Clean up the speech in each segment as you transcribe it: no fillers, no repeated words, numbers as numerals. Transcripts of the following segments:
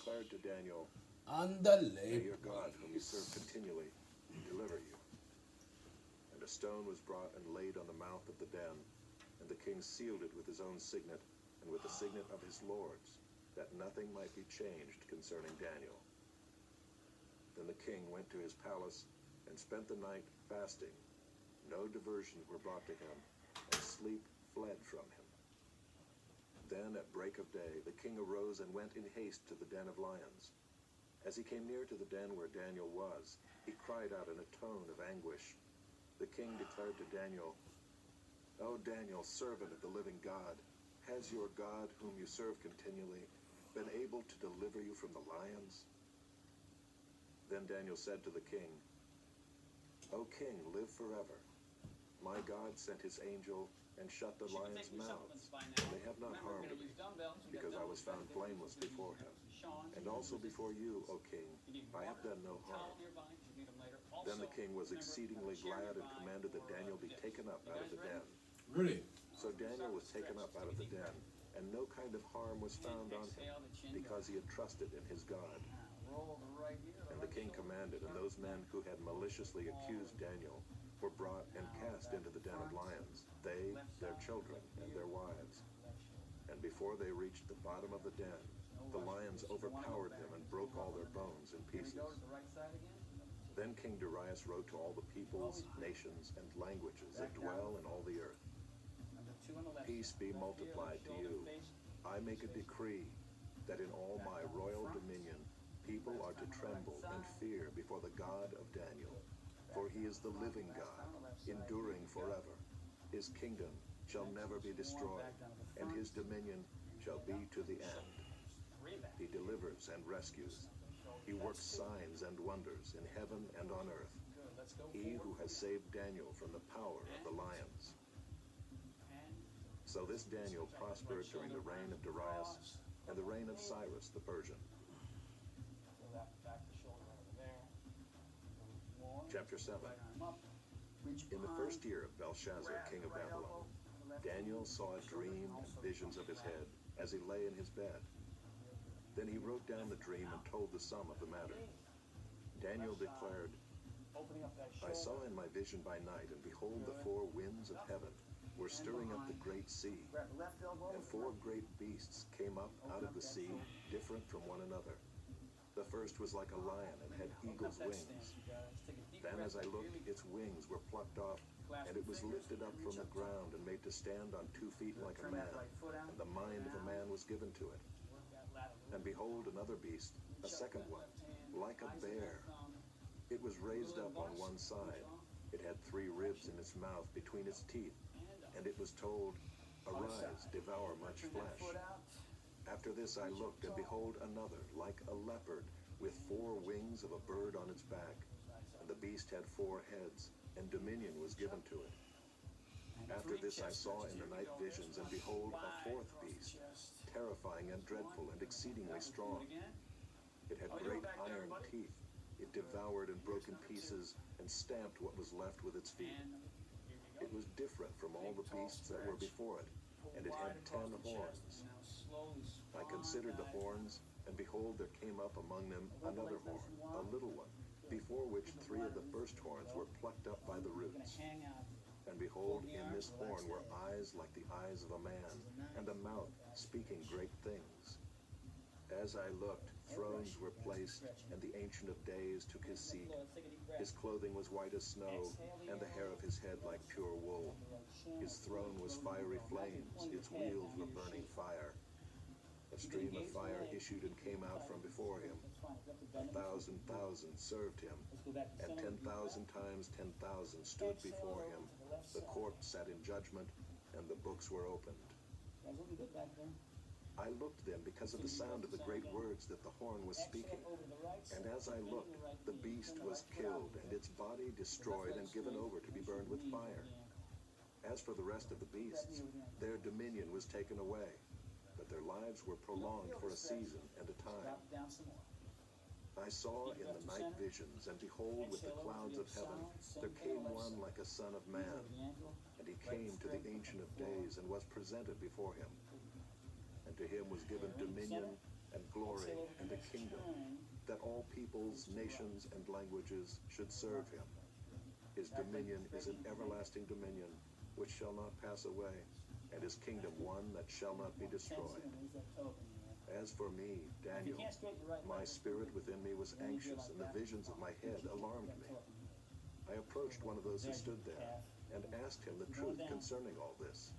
declared to Daniel, "May Ándale. your God, whom you serve continually, deliver you." And a stone was brought and laid on the mouth of the den, and the king sealed it with his own signet and with the signet of his lords, that nothing might be changed concerning Daniel. Then the king went to his palace and spent the night fasting. No diversions were brought to him, and sleep fled from him. Then at break of day the king arose and went in haste to the den of lions. As he came near to the den where Daniel was, he cried out in a tone of anguish. The king declared to Daniel, "O Daniel, servant of the living God, has your God, whom you serve continually, been able to deliver you from the lions?" Then Daniel said to the king, "O king, live forever. My God sent his angel and shut the lions' mouths, and they have not harmed me, because I was found blameless before him. And also before you, O king, I have done no harm." Then the king was exceedingly glad and commanded that Daniel be taken up out of the den. Really? So Daniel was taken up out of the den, and no kind of harm was found on him, because he had trusted in his God. And the king commanded, and those men who had maliciously accused Daniel were brought and cast into the den of lions, they, their children, and their wives. And before they reached the bottom of the den, the lions overpowered them and broke all their bones in pieces. Then King Darius wrote to all the peoples, nations, and languages that dwell in all the earth, "Peace be multiplied to you. I make a decree that in all my royal dominion people are to tremble and fear before the God of Daniel. For he is the living God, enduring forever. His kingdom shall never be destroyed, and his dominion shall be to the end. He delivers and rescues. He works signs and wonders in heaven and on earth. He who has saved Daniel from the power of the lions." So this Daniel prospered during the reign of Darius and the reign of Cyrus the Persian. Chapter 7. In the first year of Belshazzar, king of Babylon, Daniel saw a dream and visions of his head as he lay in his bed. Then he wrote down the dream and told the sum of the matter. Daniel declared, "I saw in my vision by night, and behold, the four winds of heaven were stirring up the great sea, and four great beasts came up out of the sea, different from one another. The first was like a lion and had eagle's wings. Then as I looked, its wings were plucked off, and it was lifted up from the ground and made to stand on 2 feet like a man, and the mind of a man was given to it. And behold, another beast, a second one, like a bear. It was raised up on one side. It had 3 ribs in its mouth between its teeth, and it was told, 'Arise, devour much flesh.' After this I looked, and behold, another, like a leopard, with 4 wings of a bird on its back. And the beast had 4 heads, and dominion was given to it. After this I saw in the night visions, and behold, a 4th beast, terrifying and dreadful and exceedingly strong. It had great iron teeth. It devoured and broke in pieces, and stamped what was left with its feet. It was different from all the beasts that were before it, and it had 10 horns. I considered the horns, and behold, there came up among them another horn, a little one, before which 3 of the first horns were plucked up by the roots. And behold, in this horn were eyes like the eyes of a man, and a mouth speaking great things. As I looked, thrones were placed, and the Ancient of Days took his seat. His clothing was white as snow, and the hair of his head like pure wool. His throne was fiery flames, its wheels were burning fire. A stream of fire issued and came out from before him. 1,000,000 served him, and 10,000 times 10,000 stood before him. The court sat in judgment, and the books were opened. I looked then because of the sound of the great words that the horn was speaking. And as I looked, the beast was killed, and its body destroyed and given over to be burned with fire. As for the rest of the beasts, their dominion was taken away, but their lives were prolonged for a season and a time. I saw in the night visions, and behold, with the clouds of heaven, there came one like a son of man. And he came to the Ancient of Days, and was presented before him. And to him was given dominion, and glory and a kingdom, that all peoples, nations, and languages should serve him. His dominion is an everlasting dominion which shall not pass away, and his kingdom one that shall not be destroyed. As for me, Daniel, my spirit within me was anxious, and the visions of my head alarmed me. I approached one of those who stood there and asked him the truth concerning all this.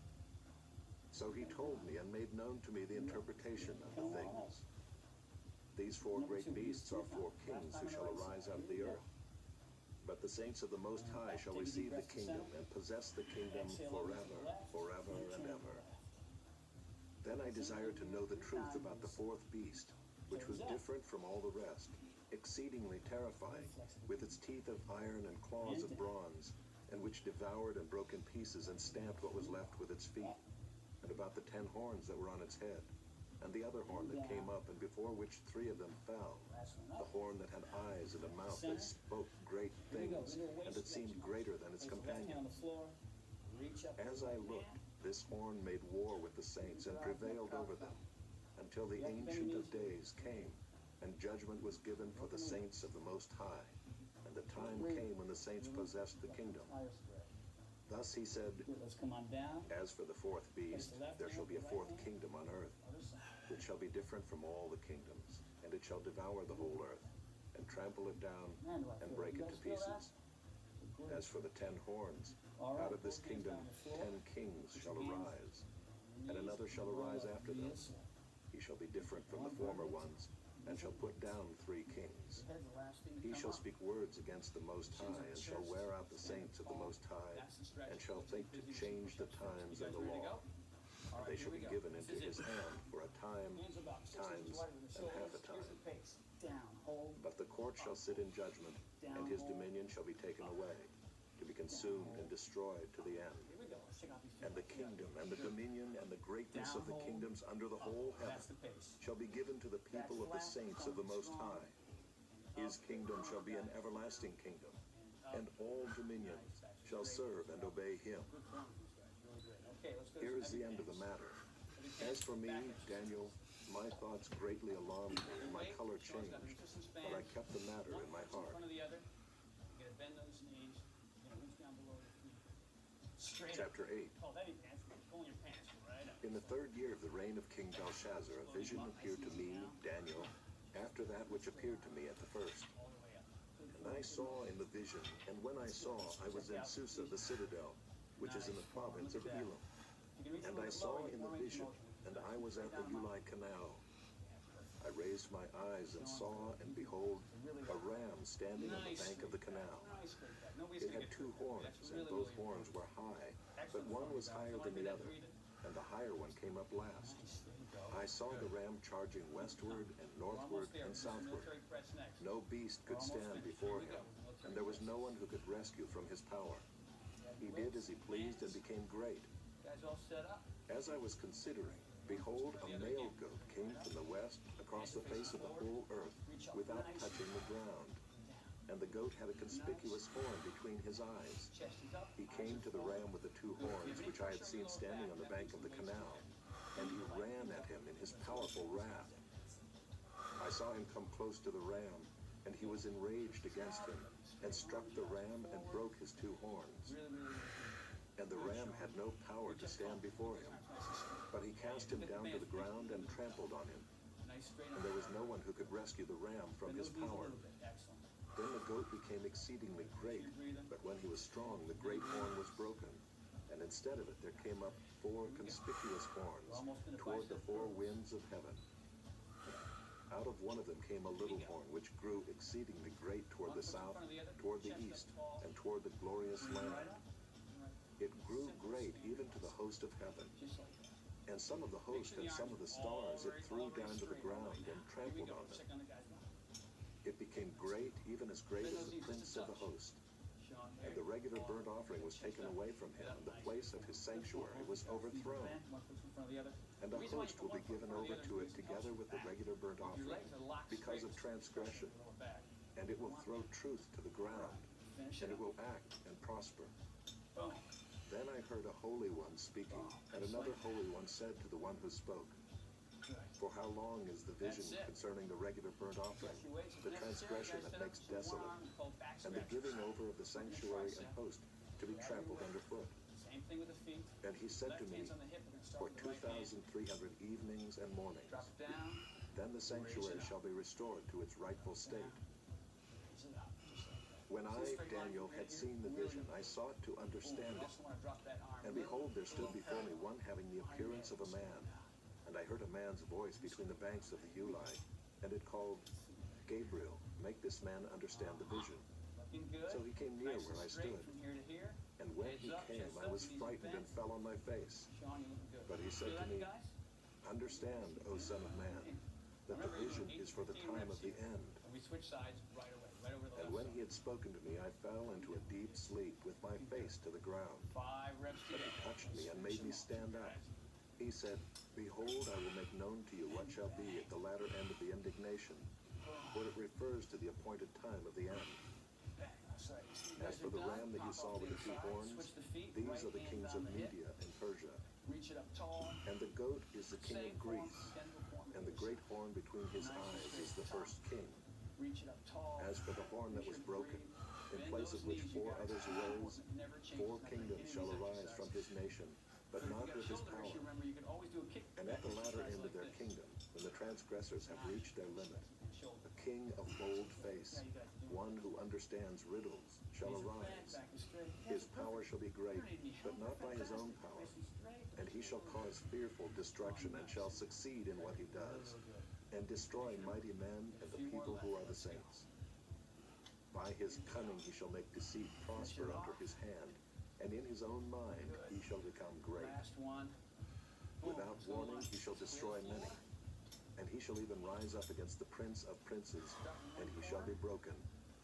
So he told me and made known to me the interpretation of the things. These four great beasts are four kings who shall arise out of the earth. But the saints of the Most High shall receive the kingdom and possess the kingdom forever, forever and ever. Then I desired to know the truth about the fourth beast, which was different from all the rest, exceedingly terrifying, with its teeth of iron and claws of bronze, and which devoured and broke in pieces and stamped what was left with its feet, and about the 10 horns that were on its head, and the other horn that came up, and before which 3 of them fell, the horn that had eyes and a mouth that spoke great things, and that seemed greater than its companions. As I looked, this horn made war with the saints and prevailed over them, until the Ancient of Days came, and judgment was given for the saints of the Most High, and the time came when the saints possessed the kingdom. Thus he said, as for the fourth beast, there shall be a fourth kingdom on earth, which shall be different from all the kingdoms, and it shall devour the whole earth, and trample it down, and break it to pieces. As for the 10 horns, out of this kingdom 10 kings shall arise, and another shall arise after them. He shall be different from the former ones, and shall put down 3 kings. He shall speak words against the Most High, and shall wear out the saints of the Most High, and shall think to change the times and the law. And they shall be given into his hand for a time, times, and half a time. But the court shall sit in judgment, and his dominion shall be taken away, to be consumed and destroyed to the end. And the kingdom and the dominion and the greatness of the kingdoms under the whole heaven shall be given to the people of the saints of the Most High. His kingdom shall be an everlasting kingdom, and all dominions shall serve and obey him. Here is the end of the matter. As for me, Daniel, my thoughts greatly alarmed me, and my color changed, but I kept the matter in my heart. Chapter 8. In the 3rd year of the reign of King Belshazzar, a vision appeared to me, Daniel, after that which appeared to me at the first. And I saw in the vision, and when I saw, I was in Susa, the citadel, which is in the province of Elam. And I saw in the vision, and I was at the Ulai Canal. I raised my eyes and saw, and behold, a ram standing on the bank of the canal. It had 2 horns, and both horns were high, but one was higher than the other, and the higher one came up last. I saw the ram charging westward and northward and southward. No beast could stand before him, and there was no one who could rescue from his power. He did as he pleased and became great. As I was considering, behold, a male goat came from the west across the face of the whole earth without touching the ground. And the goat had a conspicuous horn between his eyes. He came to the ram with the 2 horns, which I had seen standing on the bank of the canal, and he ran at him in his powerful wrath. I saw him come close to the ram, and he was enraged against him, and struck the ram and broke his 2 horns. And the ram had no power to stand before him, but he cast him down to the ground and trampled on him. And there was no one who could rescue the ram from his power. Then the goat became exceedingly great, but when he was strong, the great horn was broken, and instead of it there came up 4 conspicuous horns toward the 4 winds of heaven. Out of one of them came a little horn, which grew exceedingly great toward the south, toward the east, and toward the glorious land. It grew great even to the host of heaven. And some of the host and some of the stars it threw down to the ground and trampled on them. It became great, even as great as the prince of the host. And the regular burnt offering was taken away from him, and the place of his sanctuary was overthrown. And a host will be given over to it together with the regular burnt offering, because of transgression. And it will throw truth to the ground, and it will act and prosper. Then I heard a holy one speaking, and another holy one said to the one who spoke, For how long is the vision concerning the regular burnt offering, the transgression that makes desolate, and the giving over of the sanctuary and host to be trampled underfoot? Same thing with the feet. And he said to Left me, hand's on the hip, we're gonna for start with the right hand. 2,300 evenings and mornings, Drop it down, then the sanctuary shall be restored to its rightful state. raise it up, just like that. When I, See the straight line Daniel, from had right here? seen the Really vision, I sought to boom. understand You it. also wanna drop that arm And a behold, there stood little before me parallel. one having the appearance of a man. And I heard a man's voice between the banks of the Ulai, and it called, Gabriel, make this man understand the vision. Looking good. So he came near Nice where and I straight stood. from here to here. And when Heads he up, came, chest I up, was knees frightened and bent. fell on my face. Sean, you looking good. But he said Feel to that, me, guys? Understand, O son of man, that the vision is for the time of the end. And we switch sides right away, right over to the And left when he side. had spoken to me, I fell into a deep sleep with my face to the ground. 5 reps to But he go. touched me and made me stand up. He said, Behold, I will make known to you what shall be at the latter end of the indignation, for it refers to the appointed time of the end. Bang, that's right. You As guys for are the done. ram that you Pop saw off with to the two side, horns, switch the feet, these right are the hand kings on of the hip, Media and Persia, reach it up tall. and the goat is the king Same of form, Greece, identical form. and the great horn between his eyes is the first king. Reach it up tall. As for the horn that was broken, in Bend place those of which knees, you 4 guys. others arose, Never changes. 4 Never kingdoms any shall of these arise from his nation, but If you not got with his shoulder power. issue, remember, you can always do a kick And at the back latter exercise end of like their this. kingdom, when the transgressors have reached their limit, And shoulder. a king of bold face, Yeah, you guys do it. one who understands riddles, shall Knees are bent, arise. back is straight. His Yes, power perfect. shall be great, You don't need any but help. not by his own Fantastic. power. Nice and straight. And he shall cause fearful destruction, and shall succeed in what he does, and destroy mighty men and the people who are the saints. By his cunning he shall make deceit prosper under his hand, and in his own mind he shall become great. Last one. Boom. Without Still warning one. he shall destroy many, and he shall even rise up against the prince of princes, and he shall be broken,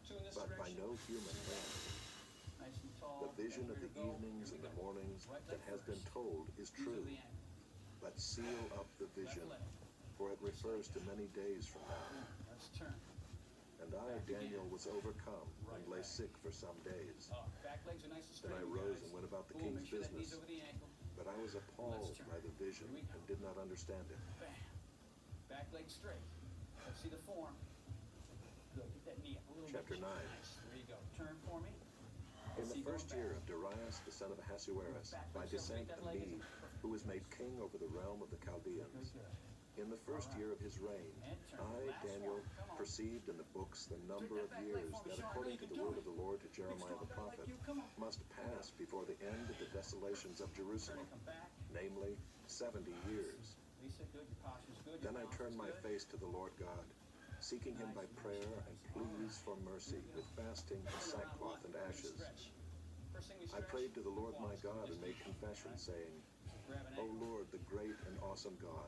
2 in this but by direction. no human hand. Nice and tall. The vision of the Here we go. evenings Here and we the go. mornings Right that leg has been first. told is These are true, the end. but seal up the vision, Left leg. for it refers to many days from now. Boom. Let's turn. And I, Daniel, was overcome and lay sick for some days. Back legs are nice and Then straight. I you rose guys. and went about the Boom. king's Make sure that knee's business, over the ankle. but I was appalled by the vision and did not understand it. Bam. Back leg straight. Let's see the form. Good. Get that knee up a little Chapter bit. 9. Nice. There you go. Turn for me. In the first year of Darius, the son of Ahasuerus, by descent a Mede, who was made king over the realm of the Chaldeans. In the first year of his reign, I, Daniel, perceived in the books the number of years that, according to the word of the Lord to Jeremiah the prophet, must pass before the end of the desolations of Jerusalem, Come back. namely 70 years. Lisa, good. Your posture's good. Then I Your turned my bounce is face to the Lord God, seeking him by prayer and pleas for mercy with fasting and good. sackcloth and ashes. Stretch. First thing we I stretch. prayed to the Lord my God and made confession, saying, Grab an O ankle. Lord, the great and awesome God,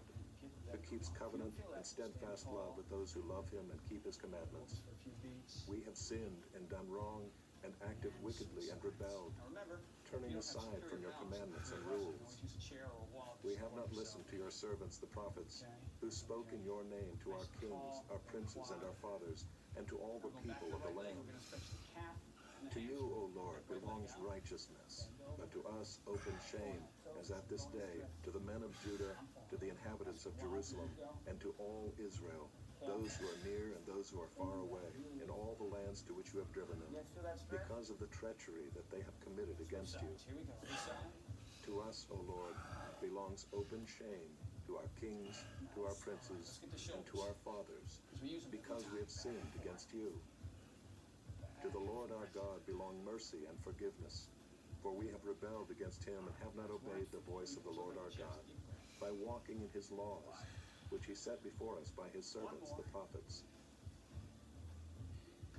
who keeps covenant and steadfast love with those who love him and keep his commandments. For a few beats. We have sinned and done wrong and acted wickedly and rebelled, Now remember, turning you don't have aside to from your balance. commandments and Always rules. use a chair or a wall to We have support not yourself. listened to your servants, the prophets, who spoke in your name to our kings, our princes, and our fathers, and to all the We're going back people to of the right leg. land. We're going to stretch the calf and the To you, hamstring. O Lord, belongs righteousness, but to us open shame, as at this day, to the men of Judah, to the inhabitants of Jerusalem, and to all Israel, those who are near and those who are far away, in all the lands to which you have driven You them, guys feel that stretch? because of the treachery that they have committed against you. Here we go. This side. To us, O Lord, belongs open shame, to our kings, to our princes, and to our fathers, Because we're using because we have sinned against you. To the Lord our God belong mercy and forgiveness, for we have rebelled against him and have not obeyed the voice of the Lord our God, by walking in his laws, which he set before us by his servants, the prophets.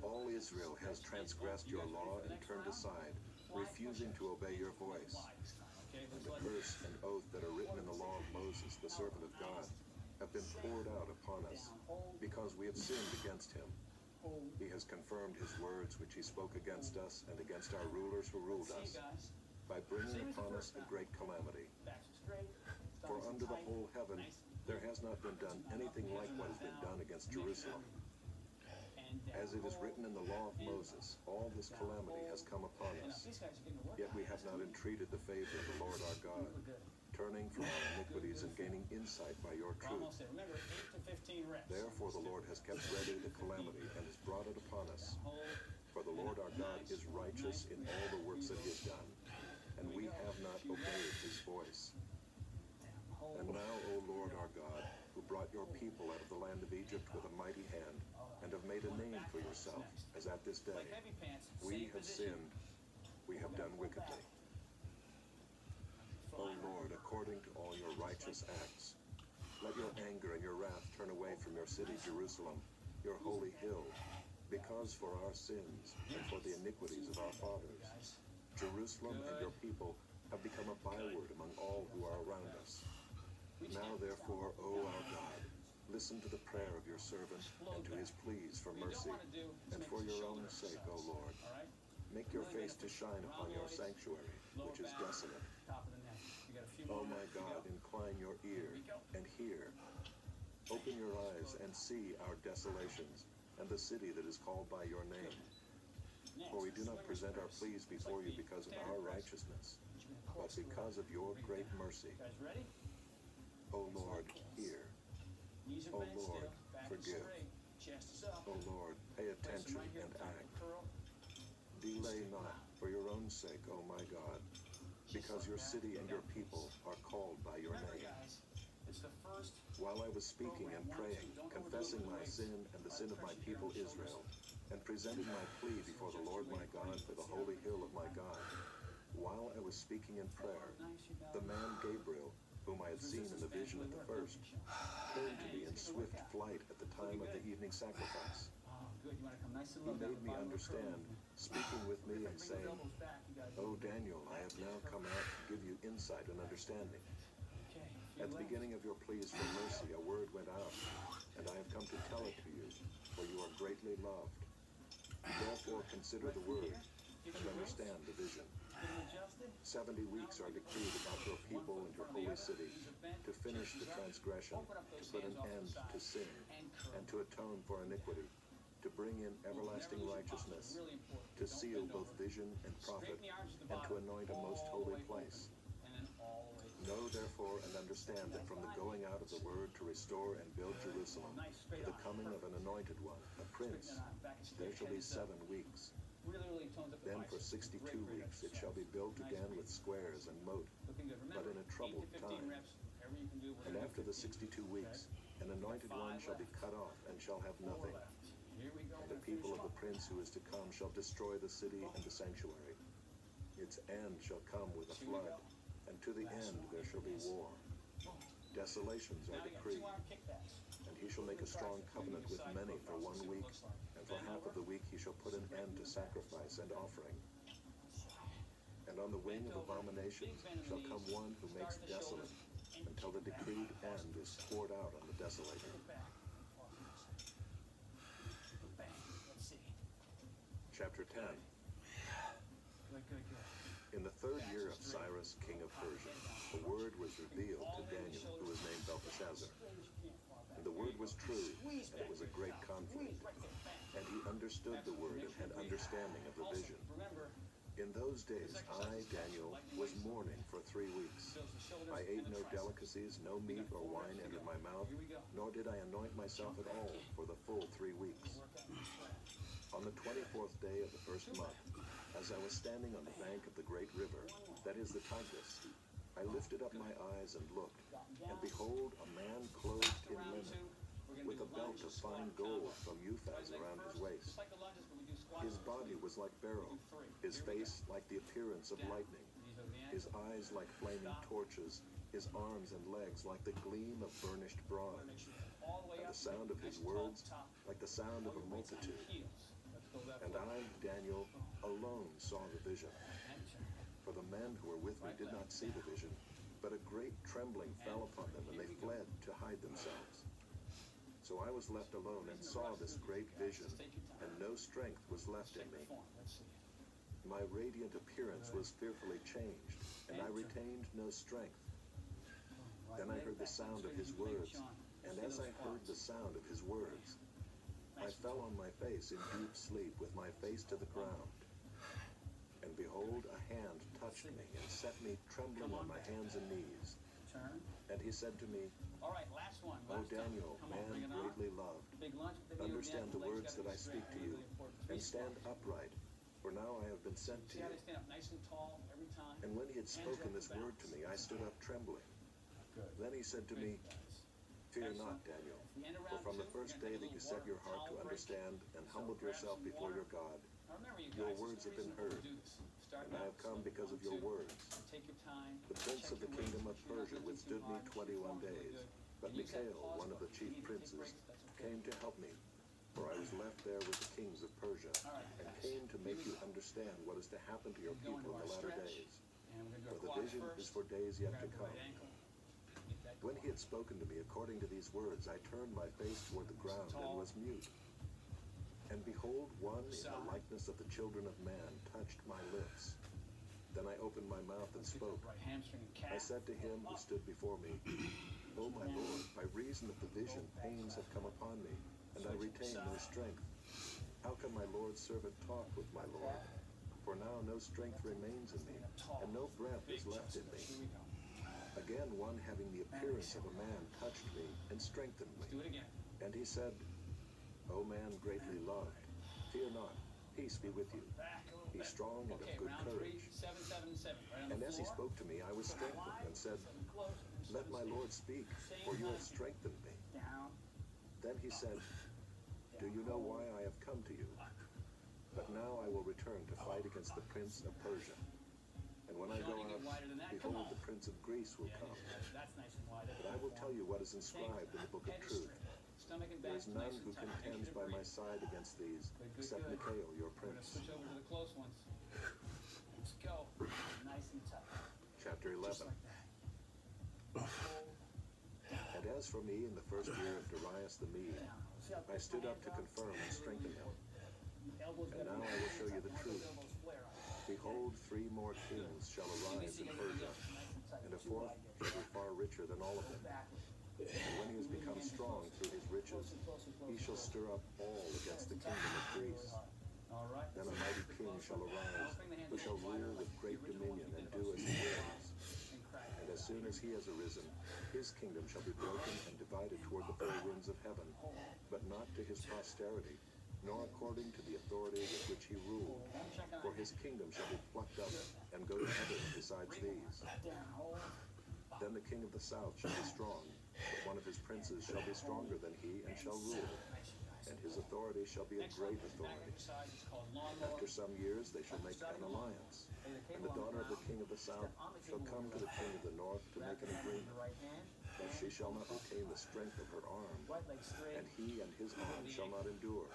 All Israel has transgressed your law and turned aside, refusing to obey your voice. And the curse and oath that are written in the law of Moses, the servant of God, have been poured out upon us, because we have sinned against him. He has confirmed his words which he spoke against us and against our rulers who ruled us, by bringing upon us a great calamity. For under the whole heaven there has not been done anything like what has been done against Jerusalem. As it is written in the law of Moses, all this calamity has come upon us. Yet we have not entreated the favor of the Lord our God, turning from our iniquities and gaining insight by your We're truth. almost there. Remember, 8 to 15 reps. Therefore the Lord has kept ready the calamity and has brought it upon us. Hold. For the Lord our God is righteous in all the works that he has done, and we have not obeyed his voice. Hold. And now, O Lord our God, who brought your people out of the land of Egypt with a mighty hand, and have made a name for yourself, as at this day, Like heavy pants. we same have position. sinned, we have done wickedly. O Lord, according to all your righteous acts, let your anger and your wrath turn away from your city, Jerusalem, your holy hill, because for our sins and for the iniquities of our fathers, Jerusalem and your people have become a byword among all who are around us. Now therefore, O our God, listen to the prayer of your servant and to his pleas for mercy, and for your own sake, O Lord, All right? make your face to shine upon your sanctuary, which is desolate. Top of the neck. You got a few O more my reps to God, go. incline your ear and hear. Open your eyes and see our desolations and the city that is called by your name. Next, For we do not swimmer's present our press. pleas It's before like you the because of standard our press. righteousness, But you're gonna but pulse through because it. of your Bring it great down. mercy. Guys ready? O Lord, hear. Knees are O bent Lord, still. Back forgive. is straight. Chest is up. O Lord, pay Place them attention right here and at the top of act. the curl. Delay not, for your own sake, O my God, because your city and your people are called by your Remember, name. guys, it's the first While I was speaking and praying, confessing my sin and the sin of my people Israel, and presenting my plea before the Lord my God for the holy hill of my God, while I was speaking in prayer, the man Gabriel, whom I had seen in the vision at the first, came to me in swift flight at the time of the evening sacrifice. Oh, good. You want to come nice and He low down made the me bottom of the curl. understand, speaking with me and Bring those saying, elbows back. You got O Daniel, I have now come out to give you insight and understanding. Okay. At the beginning of your pleas for mercy, a word went out, and I have come to tell it to you, for you are greatly loved. Therefore consider the word, and understand the vision. 70 weeks are decreed about your people and your holy city, to finish the transgression, to put an end to sin, and to atone for iniquity, to bring in everlasting righteousness, to seal both vision and prophet, and to anoint a most holy place. Know therefore and understand that from the going out of the word to restore and build Jerusalem, to the coming of an anointed one, a prince, there shall be 7 weeks. Then for 62 weeks it shall be built again with squares and moat, but in a troubled time. And after the 62 weeks, an anointed one shall be cut off and shall have nothing. And the people of the prince who is to come shall destroy the city and the sanctuary. Its end shall come with a flood, and to the end there shall be war. Desolations are decreed, and he shall make a strong covenant with many for 1 week, and for half of the week he shall put an end to sacrifice and offering. And on the wing of abominations shall come one who makes desolate, until the decreed end is poured out on the desolator. Chapter 10. In the 3rd year of Cyrus, king of Persia, a word was revealed to Daniel, who was named Belteshazzar. And the word was true, and it was a great conflict. And he understood the word and had understanding of the vision. In those days, I, Daniel, was mourning for 3 weeks. I ate no delicacies, no meat or wine entered my mouth, nor did I anoint myself at all for the full 3 weeks. On the 24th day of the 1st month, as I was standing on the bank of the great river, that is the Tigris, I lifted up my eyes and looked, and behold, a man clothed in linen, with a belt of fine gold from Uphaz around his waist. His body was like beryl, his face like the appearance of lightning, his eyes like flaming torches, his arms and legs like the gleam of burnished bronze, and the sound of his words like the sound of a multitude. And I, Daniel, alone saw the vision. For the men who were with me did not see the vision, but a great trembling fell upon them, and they fled to hide themselves. So I was left alone and saw this great vision, and no strength was left in me. My radiant appearance was fearfully changed, and I retained no strength. Then I heard the sound of his words, and as I heard the sound of his words, I fell on my face in deep sleep, with my face to the ground. And behold, a hand touched me and set me trembling on my hands and knees. turn. And he said to me, All right, last one. O Last time. Daniel, Come on, bring man it on. greatly loved, Big lunch with the video understand again. the words Legs that I gotta be speak straight, to you, really important. and Three stand squats. upright, for now I have been sent to See how you. they stand up nice and tall every time? And when he had Hands spoken up this for word to balance. me, I stood up trembling. Good. Then he said to Good, me, guys. Fear Excellent. not, Daniel, If we end for around from the two, we're first gonna day take a that you little set your water heart to towel break. understand and So humbled grab yourself some before water. your God, Now remember, you your guys, words there's have a been reason heard, to do this. Start and I now. have come So because of 1, your 2. words. Take your time. The prince Check of the your weight, kingdom of make sure you're Persia not lifting withstood too me hard. 21 Your form's really days, good. but And use that Mikhail, pause one of the button. chief If you need to take princes, breaks, that's okay. came to help me, for I was left there with the kings of Persia, All right, and guys. came to make Here we you go. understand what is to happen to your We're going people to in the our latter stretch, days. and we're gonna do For our the quads vision first. is for days yet Grab to the come. right ankle. Get that When he quad. had spoken to me according to these words, I turned my face toward the ground and was mute. And behold, one in the likeness of the children of man touched my lips. Then I opened my mouth and Let's get spoke. that right hamstring and calf. I said to him who stood before me, O my Lord, by reason of the vision, pains have come upon me, and I retain no strength. How can my Lord's servant talk with my Lord? For now no strength remains in me, and no breath Big is left chest in me. press. Here we go. Again one having the appearance of a man touched me and strengthened Let's do me. it again. And he said, O man greatly loved, fear not, peace be with you. Back a little Be bit. strong and of Okay, good round 3, courage. 7, 7, and 7. Right on And the as he floor. spoke to me, I was strengthened and said, Close, and Let my 7 Lord speak, for you have strengthened me. down. Then he said, Do you know why I have come to you? But now I will return to fight against the prince of Persia. And when I go Sean, you get out, wider than that. Come behold, on. the prince of Greece will Yeah, come. that's nice and wide. But I will tell you what is inscribed in the book of Head is truth. straight. Stomach and There back is none nice who and tight. Make contends sure by to my breathe. side against these, Good, except good. Mikhail, your We're going to prince. switch over to the close ones. Let's go. Nice and tight. Chapter Just 11. like that. And as for me, in the first year of Darius the Mede, Down. See how I quick stood my up to hands are? confirm and strengthen him. Elbows And gotta now be I will show you the nice. truth. Elbows flare out. Behold, 3 more kings shall arise in Persia, and a fourth shall be far richer than all of them. And when he has become strong through his riches, he shall stir up all against the kingdom of Greece. All right. Then a mighty king shall arise, who shall rule with great dominion and do as he wills. And as soon as he has arisen, his kingdom shall be broken and divided toward the four winds of heaven, but not to his posterity, nor according to the authority with which he ruled. For his kingdom shall be plucked up and go to others besides these. Then the king of the south shall be strong, but one of his princes shall be stronger than he and shall rule. And his authority shall be a great authority. After some years they shall make an alliance. And the daughter of the king of the south shall come to the king of the north to make an agreement. But she shall not retain the strength of her arm, and he and his arm shall not endure.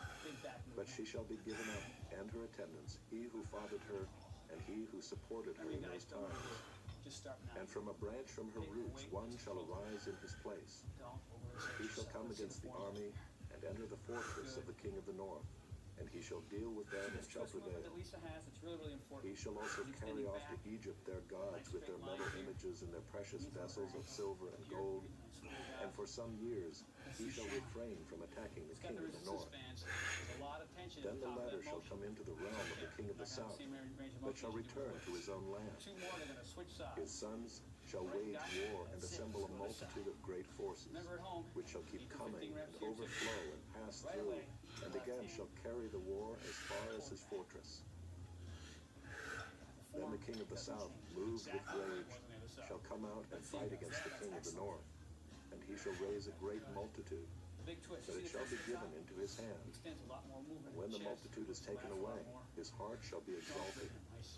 But she shall be given up, and her attendants, he who fathered her, and he who supported her in those times. And from a branch from her roots one shall arise in his place. He shall come against the army, and enter the fortress of the king of the north. And he shall deal with them and shall prevail. He shall also carry off to Egypt their gods with their metal images and their precious vessels of silver and gold. And for some years he shall refrain from attacking the king of the north. Then the latter shall come into the realm of the king of the south, but shall return to his own land. His sons shall wage war and assemble a multitude of great forces, which shall keep coming and overflow and pass through, and again shall carry the war as far as his fortress. Then the king of the south, moved with rage, shall come out and fight against the king of the north, and he shall raise a great multitude, but it shall be given into his hand. And when the multitude is taken away, his heart shall be exalted,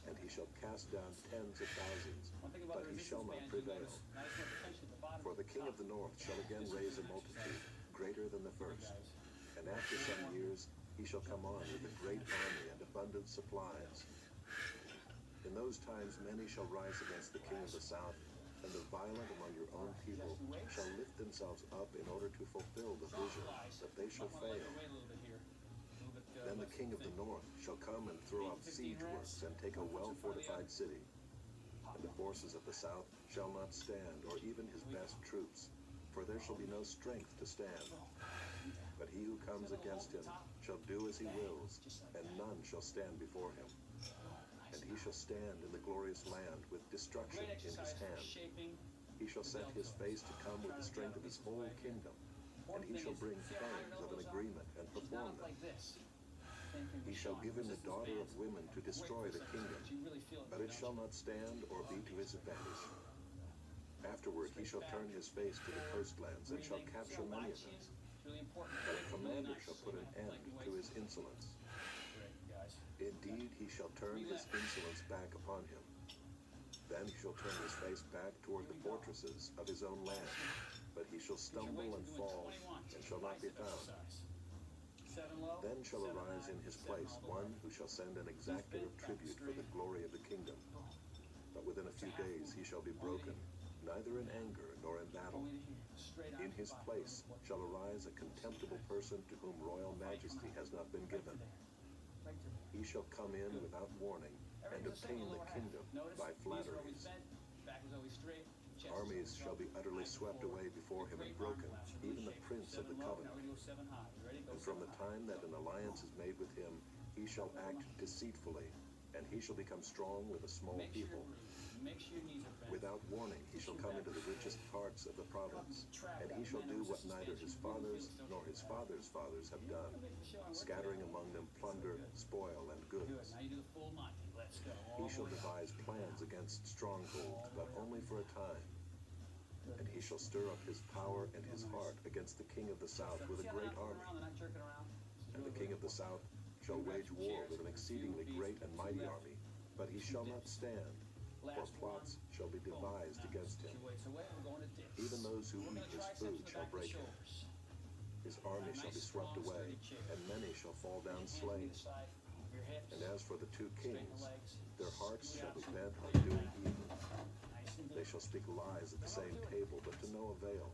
and he shall cast down tens of thousands, but he shall not prevail. For the king of the north shall again raise a multitude, greater than the first. And after some years he shall come on with a great army and abundant supplies. In those times many shall rise against the king of the south, and the violent among your own people shall lift themselves up in order to fulfill the vision, that they shall fail. Then the king of the north shall come and throw up siege works and take a well-fortified city. And the forces of the south shall not stand, or even his best troops, for there shall be no strength to stand. But he who comes against him shall do as he wills, and none shall stand before him. And he shall stand in the glorious land with destruction in his hand. He shall set his face to come with the strength of his whole kingdom, and he shall bring pangs of an agreement and perform them. He shall give him the daughter of women to destroy the kingdom, but it shall not stand or be to his advantage. Afterward he shall turn his face to the coastlands and shall capture many of them. But a commander shall put an end to his insolence. Indeed, he shall turn his insolence back upon him. Then he shall turn his face back toward the fortresses of his own land. But he shall stumble and fall, and shall not be found. Then shall arise in his place one who shall send an exactor of tribute for the glory of the kingdom. But within a few days he shall be broken, neither in anger nor in battle. In his place shall arise a contemptible person to whom royal majesty has not been given. He shall come in without warning and obtain the kingdom by flatteries. Armies shall be utterly swept away before him and broken, even the prince of the covenant. And from the time that an alliance is made with him, he shall act deceitfully, and he shall become strong with a small people. Without warning he shall come into the richest parts of the province, and he shall do what neither his fathers nor his fathers' fathers have done, scattering among them plunder, spoil, and goods. He shall devise plans against strongholds, but only for a time. And he shall stir up his power and his heart against the king of the south with a great army. And the king of the south shall wage war with an exceedingly great and mighty army, but he shall not stand, for plots shall be devised against him. Even those who eat his food shall break him. His army shall be swept away, and many shall fall down slain. And as for the two kings, their hearts shall be bent on doing evil. They shall speak lies at the same table, but to no avail,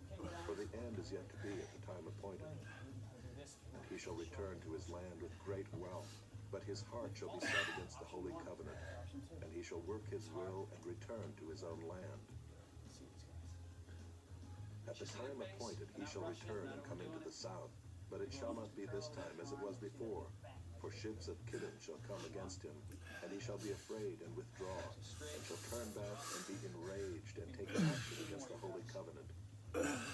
for the end is yet to be at the time appointed. And he shall return to his land with great wealth, but his heart shall be set against the holy covenant, and he shall work his will and return to his own land. At the time appointed he shall return and come into the south, but it shall not be this time as it was before, for ships of Kittim shall come against him, and he shall be afraid and withdraw, and shall turn back and be enraged and take action against the holy covenant.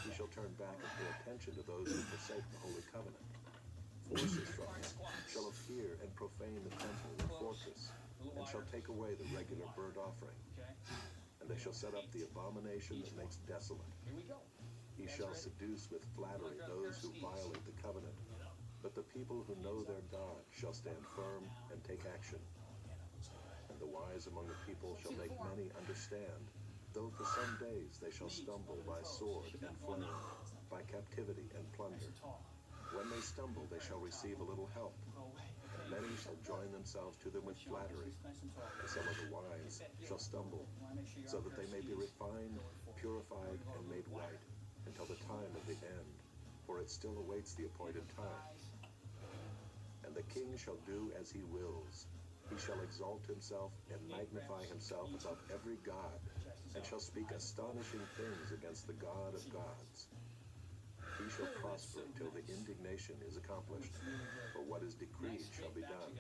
He shall turn back and pay attention to those who forsake the holy covenant. Forces from him shall appear and profane the temple and fortress, and shall take away the regular burnt offering. And they shall set up the abomination that makes desolate. He shall seduce with flattery those who violate the covenant. But the people who know their God shall stand firm and take action. And the wise among the people shall make many understand, though for some days they shall stumble by sword and flame, by captivity and plunder. When they stumble, they shall receive a little help. And many shall join themselves to them with flattery. And some of the wise shall stumble, so that they may be refined, purified, and made right, until the time of the end, for it still awaits the appointed time. And the king shall do as he wills. He shall exalt himself and magnify himself above every god, and shall speak astonishing things against the God of gods. He shall prosper till the indignation is accomplished, for what is decreed shall be done.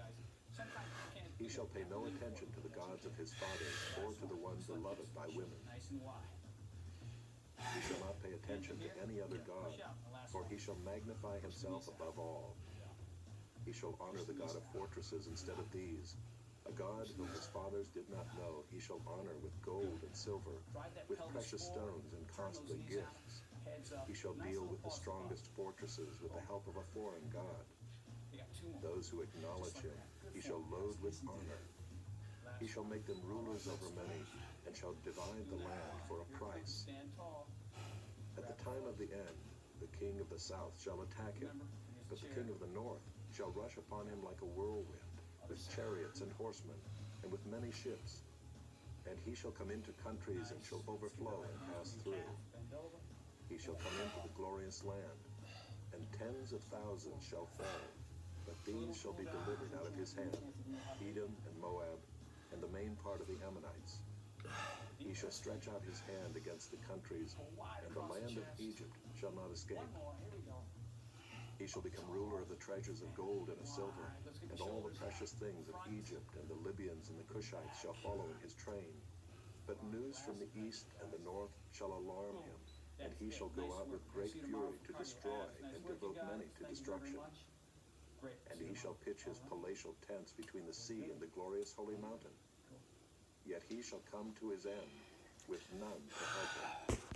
He shall pay no attention to the gods of his fathers, or to the ones beloved by women. He shall not pay attention to any other god, for he shall magnify himself above all. He shall honor the God of fortresses instead of these. A God whom his fathers did not know, he shall honor with gold and silver, with precious stones and costly gifts. He shall deal with the strongest fortresses with the help of a foreign God. Those who acknowledge him, he shall load with honor. He shall make them rulers over many, and shall divide the land for a price. At the time of the end, the king of the south shall attack him, but the king of the north shall rush upon him like a whirlwind, with chariots and horsemen, and with many ships. And he shall come into countries and shall overflow and pass through. He shall come into the glorious land, and tens of thousands shall fall, but these shall be delivered out of his hand, Edom and Moab, and the main part of the Ammonites. He shall stretch out his hand against the countries, and the land of Egypt shall not escape. He shall become ruler of the treasures of gold and of silver, and all the precious things of Egypt, and the Libyans and the Cushites shall follow in his train. But news from the east and the north shall alarm him, and he shall go out with great fury to destroy and devote many to destruction. And he shall pitch his palatial tents between the sea and the glorious holy mountain. Yet he shall come to his end with none to help him.